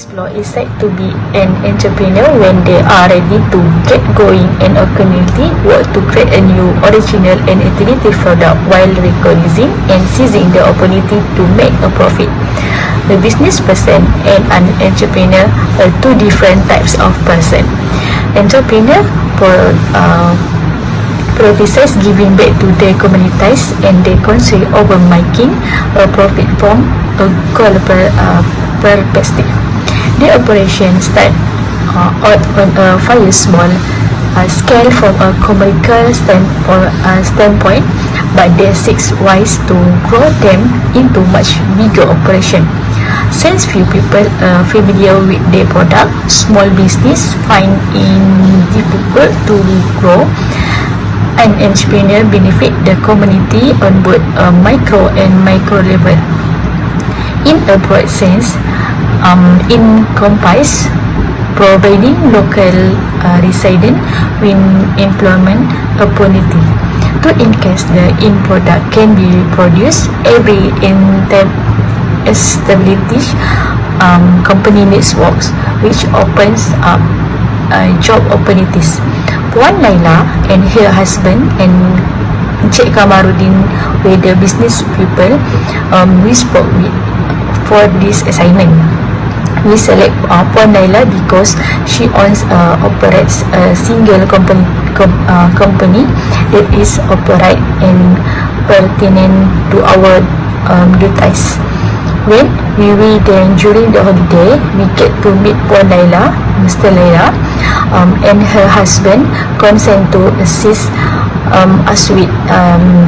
explore is said to be an entrepreneur when they are ready to get going and a community work to create a new, original and innovative product while recognizing and seizing the opportunity to make a profit. A business person and an entrepreneur are two different types of person. Entrepreneur prioritizes giving back to their communities and they concentrate over making a profit from a goal perspective. The operation start out on a very small scale from a commercial standpoint, but they seek ways to grow them into much bigger operation. Since few people are familiar with their product, small business find it difficult to grow. An entrepreneur benefit the community on both a micro and macro level. In a broad sense, encompass providing local resident with employment opportunity. To increase the end product can be produced, every established company needs works, which opens up job opportunities. Puan Laila and her husband and Encik Kamarudin were the business people we spoke with for this assignment. We select Puan Laila because she operates a single company that is upright and pertinent to our duties. When we were there during the holiday, we get to meet Puan Laila, Mr. Laila, and her husband consent to assist us with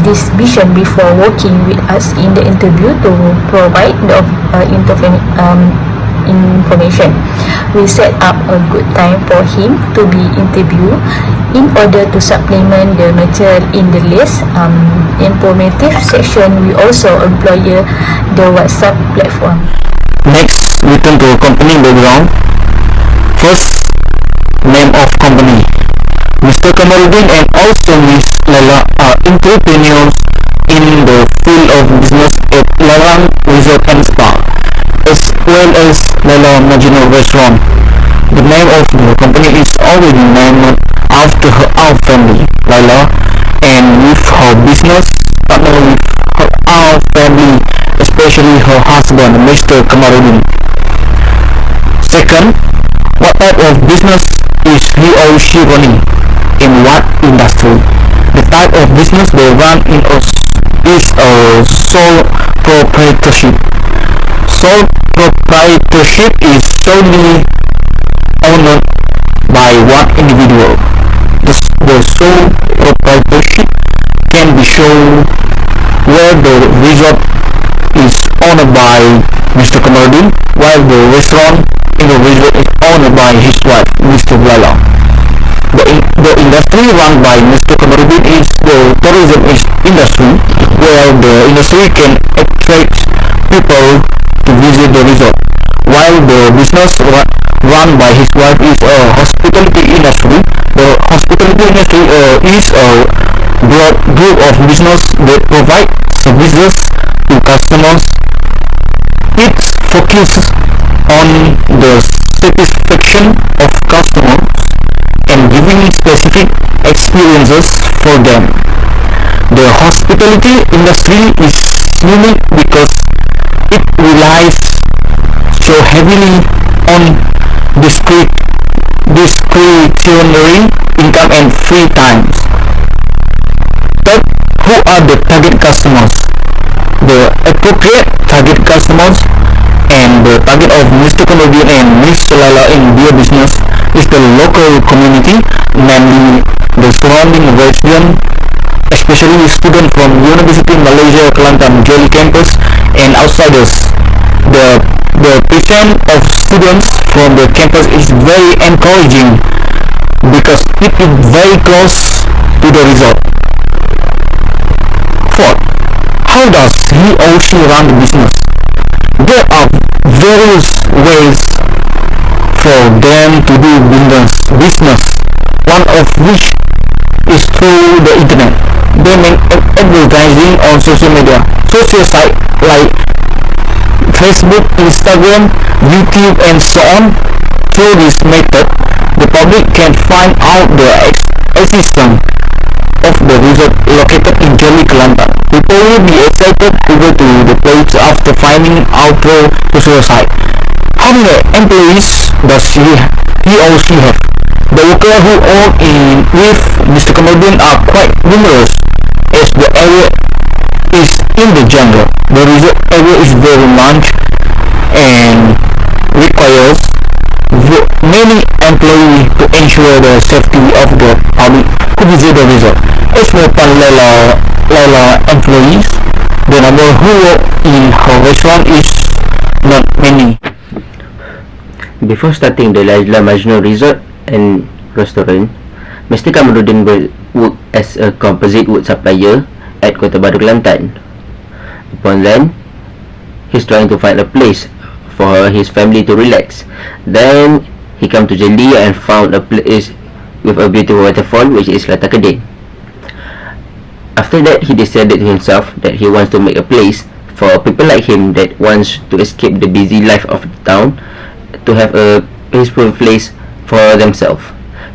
this vision before working with us in the interview to provide the information. We set up a good time for him to be interviewed in order to supplement the material in the list informative section. We also employ the WhatsApp platform. Next, we turn to company background. First, name of company. Mr. Kamarudin and also Miss Laila are entrepreneurs in the field of business at Lalang Resort and Spa, as well as Laila Majnun restaurant. The name of the company is already named after our family, Laila, and with her business partner with our family, especially her husband, Mr. Kamarudin. Second, what type of business is he or she running? In what industry? The type of business they run in is a sole proprietorship. Sole proprietorship is solely owned by one individual. The sole proprietorship can be shown where the resort is owned by Mr. Kamarudin, while the restaurant in the resort is owned by his wife, Mr. Lalang. The industry run by Mr. Kamarudin is the tourism industry, where the industry can attract people to visit the resort, while the business run by his wife is a hospitality industry. The hospitality industry is a broad group of business that provide services to customers. It focuses on the satisfaction of customers and giving specific experiences for them. The hospitality industry is unique because it relies so heavily on discretionary income and free times. Third, who are the target customers? The appropriate target customers and the target of Mr. Kamarudin and Miss Laila in their business is the local community, namely the surrounding residents, especially students from University Malaysia Kelantan Jeli campus and outsiders. The presence of students from the campus is very encouraging because it is very close to the resort. Fourth, how does he or she run the business? There are various ways for them to do business, one of which is through the internet. They make advertising on social media, social sites like Facebook, Instagram, YouTube, and so on. Through this method, the public can find out the existence of the resort located in Jeli, Kelantan. People will be excited to go to the place after finding out through the social site. How many employees does he or she have? The workers who work with Mr. Kamarudin are quite numerous, as the area is in the jungle. The resort area is very large and requires many employees to ensure the safety of the public who visit the resort. As for Laila employees, the number who work in her restaurant is not many. Before starting the Laila Majnun Resort and Restaurant, Mr. Kamarudin worked as a composite wood supplier at Kota Baru, Kelantan. Upon then, he's trying to find a place for his family to relax. Then he come to Jeli and found a place with a beautiful waterfall, which is KADIR. After that, he decided to himself that he wants to make a place for people like him that wants to escape the busy life of the town, to have a peaceful place for themselves.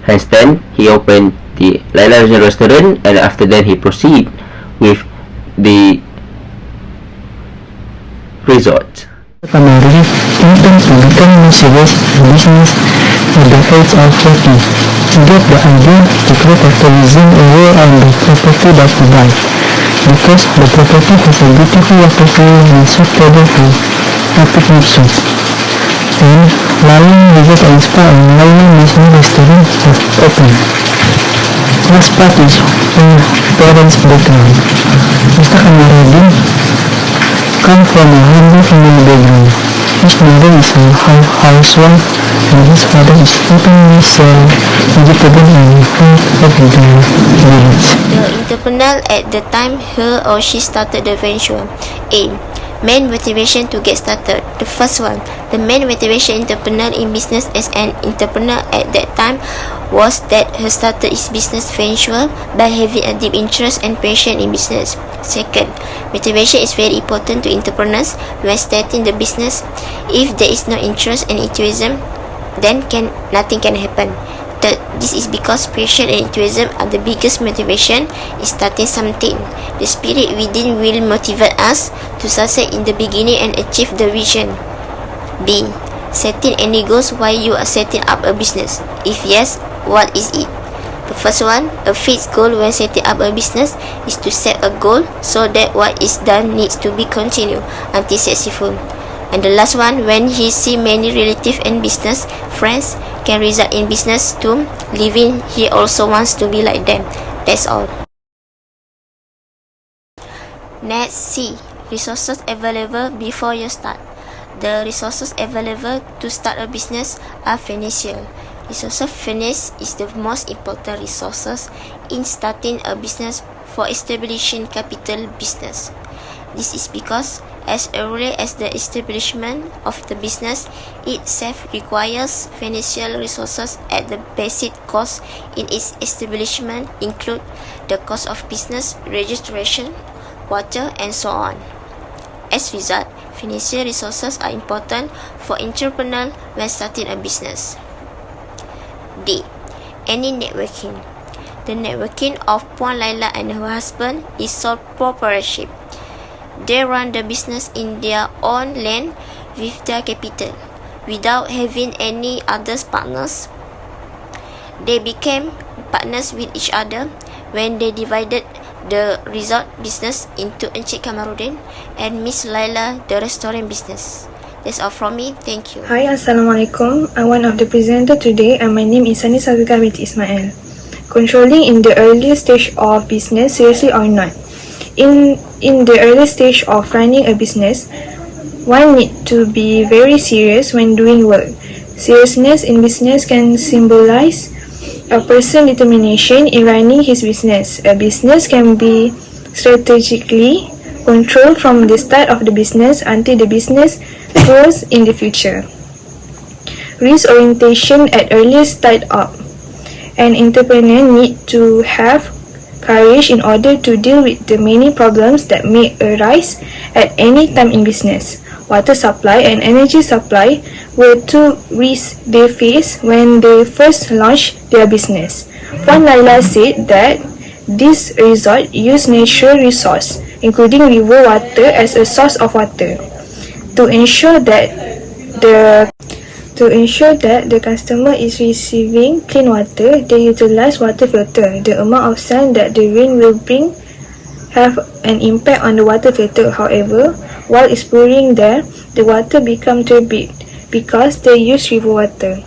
Hence then, he opened the Laila Majnun Restaurant, and after that he proceed with the resort. Kamarudin intends to become more serious in business at the age of 40. He got the idea to create a tourism area on the property that he buy, because the property has a beautiful waterfall and suitable for public use. And Lalang Resort and Spa and Lalang Majnun Restaurant have opened. Last part is in parents' background. Mr. Kamarudin come from a humble family background. His mother is a housewife and his father is openly sell vegetable and fruit of the village. The entrepreneur at the time he or she started the venture. A. Main motivation to get started. The first one, the main motivation entrepreneur in business as an entrepreneur at that time was that he started his business venture by having a deep interest and passion in business. Second, motivation is very important to entrepreneurs when starting the business. If there is no interest and enthusiasm, then nothing can happen. Third, this is because passion and enthusiasm are the biggest motivation in starting something. The spirit within will motivate us to succeed in the beginning and achieve the vision. B. Setting any goals while you are setting up a business. If yes, what is it? The first one, a fixed goal when setting up a business is to set a goal so that what is done needs to be continued until successful. And the last one, when he see many relatives and business friends can result in business too, living, he also wants to be like them. That's all. Next, C. Resources available before you start. The resources available to start a business are financial. Resource of finance is the most important resources in starting a business for establishing capital business. This is because as early as the establishment of the business itself requires financial resources at the basic cost in its establishment include the cost of business registration, water, and so on. As a result, financial resources are important for entrepreneurs when starting a business. D. Any networking. The networking of Puan Laila and her husband is sole proprietorship. They run the business in their own land with their capital, without having any other partners. They became partners with each other when they divided the resort business into Encik Kamarudin and Miss Laila the restaurant business. That's all from me. Thank you. Hi, Assalamualaikum. I'm one of the presenter today and my name is HAZIQAH binti ISMAIL. Controlling in the early stage of business, seriously or not. In the early stage of running a business, one need to be very serious when doing work. Seriousness in business can symbolize a person's determination in running his business. A business can be strategically controlled from the start of the business until the business grows in the future. Risk orientation at early start up. An entrepreneur need to have courage in order to deal with the many problems that may arise at any time in business. water supply and energy supply were two risks they faced when they first launched their business. Puan Laila said that this resort used natural resource, including river water as a source of water. To ensure that the customer is receiving clean water, they utilize water filter. The amount of sun that the rain will bring have an impact on the water filter. However, while it's pouring there, the water become turbid because they use river water.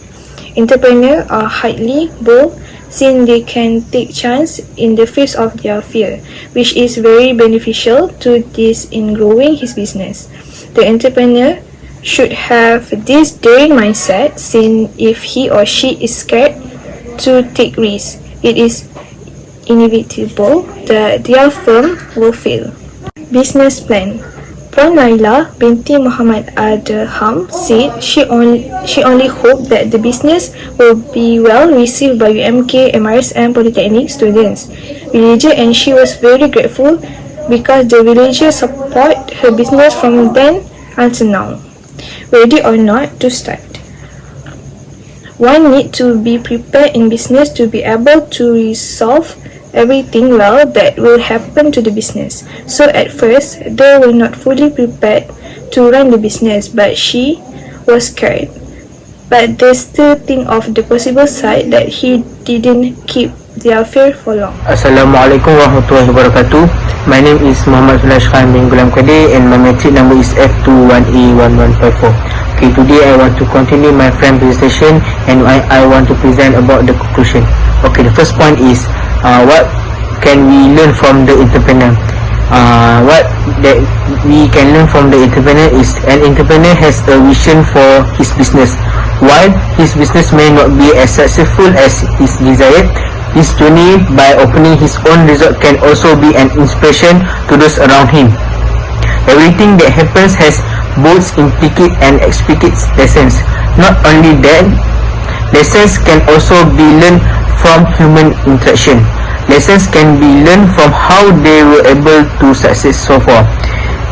Entrepreneurs are highly bold since they can take chance in the face of their fear, which is very beneficial to this in growing his business. The entrepreneur should have this daring mindset, since if he or she is scared to take risks, it is inevitable that their firm will fail. Business plan. Puan Laila binti Muhammad Adham said she only hoped that the business will be well received by UMK, MRSM, Polytechnic students, villager, and she was very grateful because the villagers support her business from then until now. Ready or not to start. One need to be prepared in business to be able to resolve everything well that will happen to the business. So at first, they were not fully prepared to run the business, but she was scared. But they still think of the possible side that he didn't keep their fear for long. Assalamualaikum warahmatullahi wabarakatuh. My name is Muhammad Zulhajj bin GULAM KADIR and my metric number is F21A1154. Okay, today I want to continue my friend presentation and I want to present about the conclusion. Okay, the first point is what can we learn from the entrepreneur? What that we can learn from the entrepreneur is an entrepreneur has a vision for his business. While his business may not be as successful as his desired, his journey by opening his own resort can also be an inspiration to those around him. Everything that happens has both implicit and explicit lessons. Not only that, lessons can also be learned from human interaction. Lessons can be learned from how they were able to succeed so far.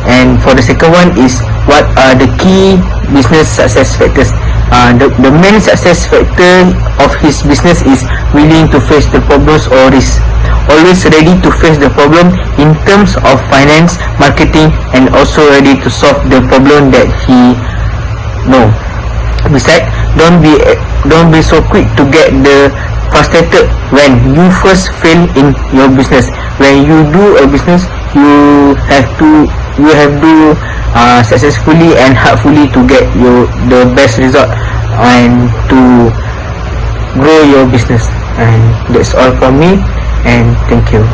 And for the second one is, what are the key business success factors? The main success factor of his business is willing to face the problems or risks. Always ready to face the problem in terms of finance, marketing, and also ready to solve the problem that he know. Besides, don't be so quick to get the frustrated when you first fail in your business. When you do a business, you have to successfully and hardfully to get the best result and to grow your business. And that's all from me, and thank you.